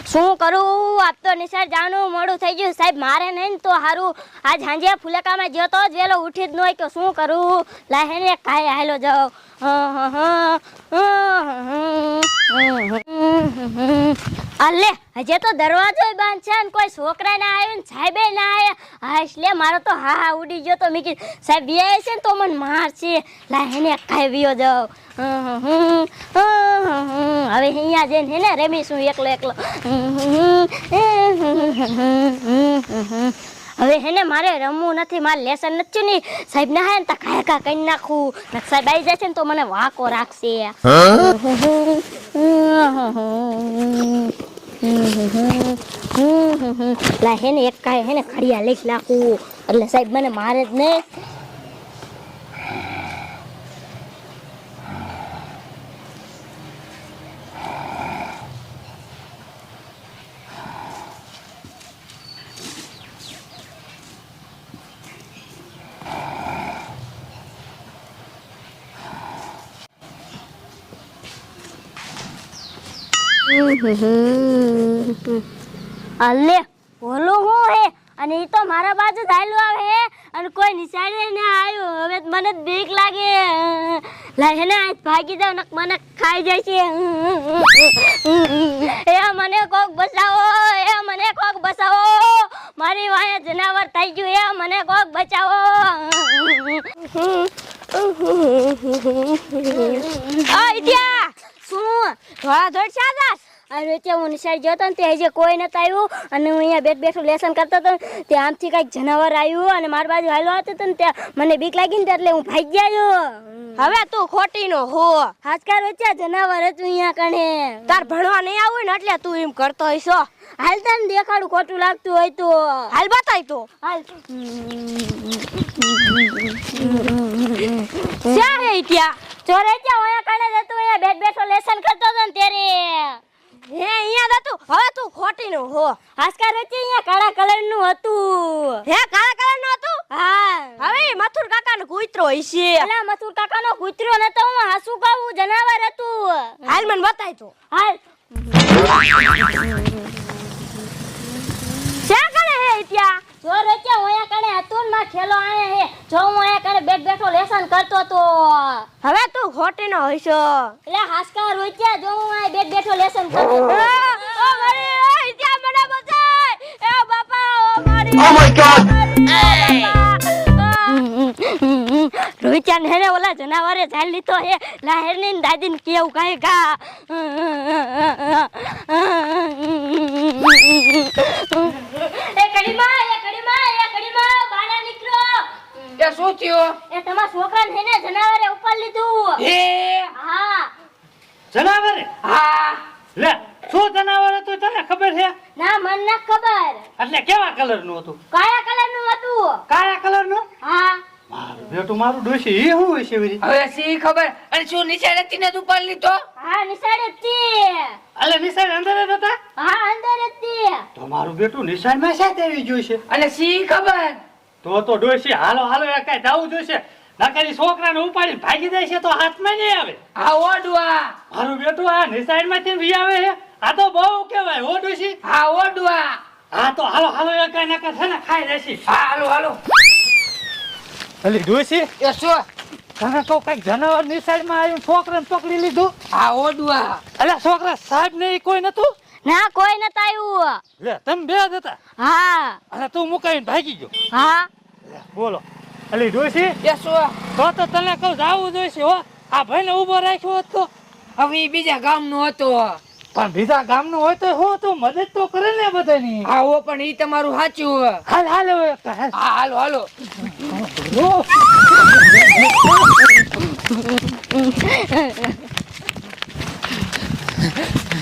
શું કરું આપ તો નિશાળ જવાનું મોડું થઈ ગયું સાહેબ મારે નહીં ને તો સારું આજ સાંજે ફુલેકામાં ગયો તો જ વેલો ઉઠી જ ન હોય કે શું કરું લાહે ને કાંઈ હાલો જાઓ અલે હજે તો દરવાજો બંધ છે ને કોઈ છોકરા ના આવ્યો ને સાહેબે ના આવ્યા હા એટલે મારો તો હા ઉડી ગયો તો મેં કીધું સાહેબ વ્યાય છે ને તો મને મારશે લાહે ને કાંઈ વ્યો જાઓ હવે અહીંયા જઈને હે ને રમીશું એકલો હવે હે ને મારે રમવું નથી મારે લેસન નથી ને સાહેબ ના હે ને તા કાયકા કરી નાખું સાહેબ આવી જાય છે ને તો મને વાકો રાખશે લા હે ને એક કાય હે ને ખડિયા લઈ નાખું એટલે સાહેબ મને મારે જ નહીં અલે બોલો હું હે અને ઈ તો મારા બાજુ ધાયલું આવે હે અને કોઈ નિશાળે ને આવ્યો હવે મને બીક લાગે લા હે ને ભાગી જાવ નક મને ખાઈ જાય છે એ મને કોક બચાવો મારી વાયા જનાવર થઈ ગયું એ મને કોક બચાવો આ ઇડિયા શું થોડા ધોડ સાદાસ અરે ત્યાં હું નિશાળ ગયો હતો ને તે હજી કોઈ નતું આવ્યું અને હું અહીંયા બેઠું લેસન કરતો હતો ત્યાં આમથી કંઈક જનાવર આવ્યું અને મારી બાજુ હાલો હતો ને ત્યાં મને બીક લાગી ને એટલે હું ભાગી ગયો હવે તું ખોટી નો હો આજકાલ વચ્ચે જનાવર હતું અહીંયા કણે તાર ભણવા નહીં આવું ને એટલે તું એમ કરતો હશો હાલ તને દેખાડું ખોટું લાગતું હોય તો હાલ બતાય તો હાલ ક્યાં હે ત્યાં ચોરે ત્યાં અહીંયા કણે જતું અહીંયા બેઠો લેસન કરતો હતો ને ત્યારે હે અહીંયા હતું હવે તું ખોટી નો હો આસ્કાર વચ્ચે અહીંયા કાળા કલર નું હતું હે કાળા કલર નું હતું હા હવે મથુર કાકા નો કૂતરો હશે એલા મથુર કાકા નો કૂતરો નતો હું હાસુ કહું જનાવર હતું હાલ મને બતાય તો હાલ ક્યાં કરે હે ત્યાં જો રેચ્યા ઓયા કણે હતું ને માં ખેલો આયા હે જો હું ઓયા કણે બેઠો લેસન કરતો તો હવે તું ખોટી નો હઈશો એટલે હાસકા રોચ્યા જો હું આ બેઠો લેસન કરતો ઓ મારી ઓ ત્યાં મને બચાય એ બાપા ઓ મારી ઓ માય ગોડ રોચ્યા ને હેને ઓલા જનાવરે જાળ લીધો હે લાહેર ની દાદી ને કેવું કાય કા એ કડીમાં બાળા નીકળો એ શું થયો એ તમારા છોકરાને હેને જનાવરે ઉપર લીધું હે હા જનાવર હા લે શું જનાવર હતું તને ખબર છે ના મને ન ખબર એટલે કેવા કલર નું હતું કાળા કલર નું હતું કાળા કલર નું હા મારું બેટું મારું ડોશી એ હું હશે વરી હવે સી ખબર અને શું નિશાળે તીને તું ઉપર લીધો હા નિશાળે હતી અલે નિશાળ અંદર જ હતા હા અંદર હતી તો મારું બેટું નિશાળ માં સાથે આવી જોઈશે અને સી ખબર તો ડોશી હાલો એ કાઈ જાવું જોઈશે નકરી છોકરાને ઉપાડી ભાગી જાય છે તો હાથમાં નહીં આવે આ ઓડવા મારું બેટું આ નિશાળ માંથી વી આવે છે આ તો બહુ કહેવાય હો ડોશી આ ઓડવા હા તો હાલો એ કાઈ નકર છે ને ખાઈ જશે હાલો અલી ડોશી એ શું તને તો કઈક જનાવર નિશાળ માં આવ્યું છોકરાને પકડી લીધું આ ઓડવા અલ્યા છોકરા સાહેબ ને કોઈ નતું ના કોઈ નતા આવ્યું લે તમે બે જ હતા હા અને તું મુકાઈને ભાગી ગયો હા લે બોલો અલી ડોશી એ શું તો તને કહું જાવું જોઈશે હો આ ભાઈને ઊભો રાખ્યો હોત તો હવે ઈ બીજા ગામનો હતો પણ બીજા ગામનું હોય તો હું તો મદદ તો કરે ને બધાની આવો પણ ઈ તમારું સાચું હાલ હવે હા હાલો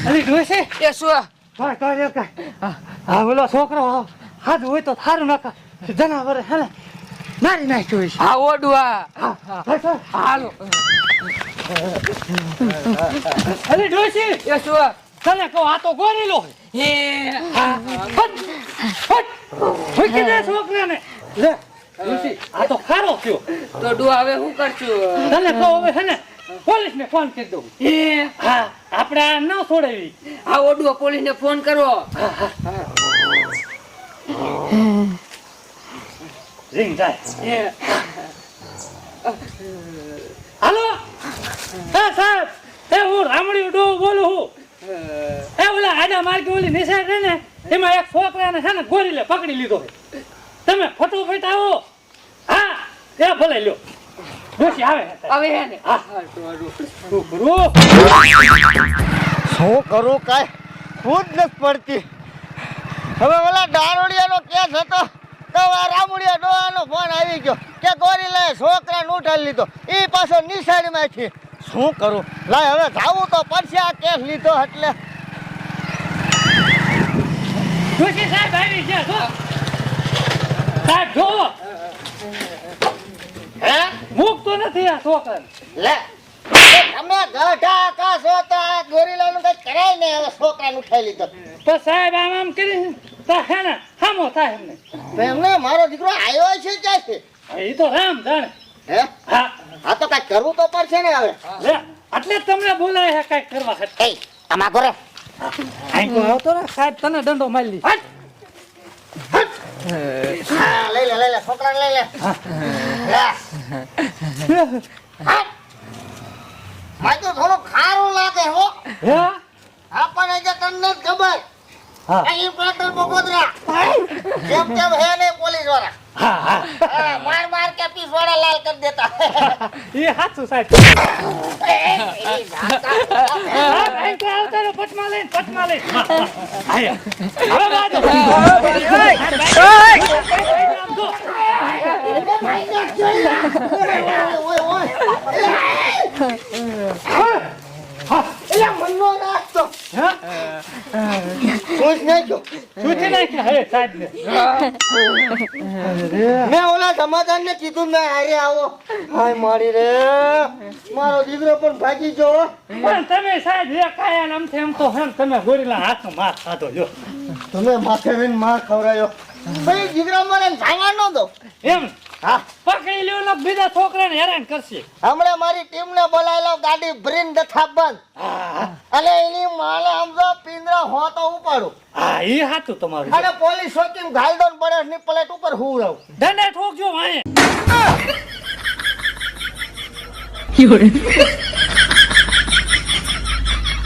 અલી ડોશી એ શું હા બોલો છોકરો હાથ હોય તો થારું નાખા જનાવર હે ને મારી નાખ્યો છે આ ઓડવા હાલો અલી ડોશી એ શું તને કહું આ તો ગોરેલો હે મૂકી દે છોકરાને લે ડોશી આ તો ખારો થયો તો ડુઆ હવે શું કરશું તને કહું હવે હે ને પોલીસને ફોન કરી દઉં. હા આપણે આ ન છોડાવી. આ ઓડુઓ પોલીસને ફોન કરો. રિંગ જાય. હાલો સાહેબ, હું રામડી ડો બોલું છું. ઓલા આડા માર્ગે ઓલી નિશાળ છે ને, એમાં એક છોકરાને છે ને ગોરીલે પકડી લીધો છે. તમે ફટોફટ આવો. હા એ ભલે લ્યો. ડોશી આવે હવે હે ને હા શું કરું? શું કરું કાંઈ ખુદ નથી પડતી. હવે ઓલા દારૂડિયાનો કેસ હતો તો આ રામુડિયા ડોહાનો ફોન આવી ગયો કે ગોરીલાએ છોકરાને ઉઠાડી લીધો. એ પાછો નિશાળીમાંથી. શું કરું? લાય હવે જાવું તો પડશે આ કેસ લીધો એટલે. ડોશી સાહેબ આવી ગયા છો. સાહેબ જોવો, હે મૂકતો નથી આ છોકરાને. લે તમે ગઢા કા છો તો આ ગોરીલાનું કઈ કરાય ને. હવે છોકરાને ઉઠાડી લીધો તો સાહેબ આમ કરી તો હે ને હામો થાય એમને. તો એમને મારો દીકરો આવ્યો છે ક્યાંથી? એ તો રામ જાણે. હે હા હા તો કાંઈ કરવું તો પડશે ને હવે. લે એટલે જ તમને બોલાય છે કઈક કરવા ખાતર. એ આમાં કરે આઈ કો આવતો ને સાહેબ તને દંડો મારી લી. હા લઈ લે છોકરાને લઈ લે. માજો થોડું ખારું લાગે હો. હે આપણને જે તને જ ખબર. હા. આ ઇન્સ્પેક્ટર બગોદરા જેમ તેમ હે ને પોલીસ વાળા. હા હા હા, માર કે પીસ વાળા લાલ કરી દેતા. એ હાચું સાહેબ. એ જાતા. આઈ કો આવતો ને પટમાં લઈને. આયા હવે બાજુ. એલા મનનો નાખતો. સોચ નાખ્યો. છૂટી નાખ્યા હે સાહેબ ને. મેં ઓલા સમાધાનને કીધું મેં હારે આવો. હાય મારી રે મારો દીકરો પણ ભાગી ગયો. પણ તમે સાહેબ એ કાયા ને આમથી આમ તો હે ને તમે ગોરીલા હાથનો માર ખાધો જો. તમે માથે લઈને માર ખવડાયો. ભાઈ દીકરા મને જાવા ન દો. એમ હા પકડી લ્યો ને બીજા છોકરાને હેરાન કરશે. હમણાં મારી ટીમને બોલાયેલો ગાડી ભરીને દથા બંધ. હા અને એની માને સમજો પિંજરા હો તો ઉપાડું. હા એ હાચું તમારું. અને પોલીસ ચોકી ઘાલદો ને બળેસ ની પ્લેટ ઉપર હુવડાવું. દંડે ઠોકજો વાંહે.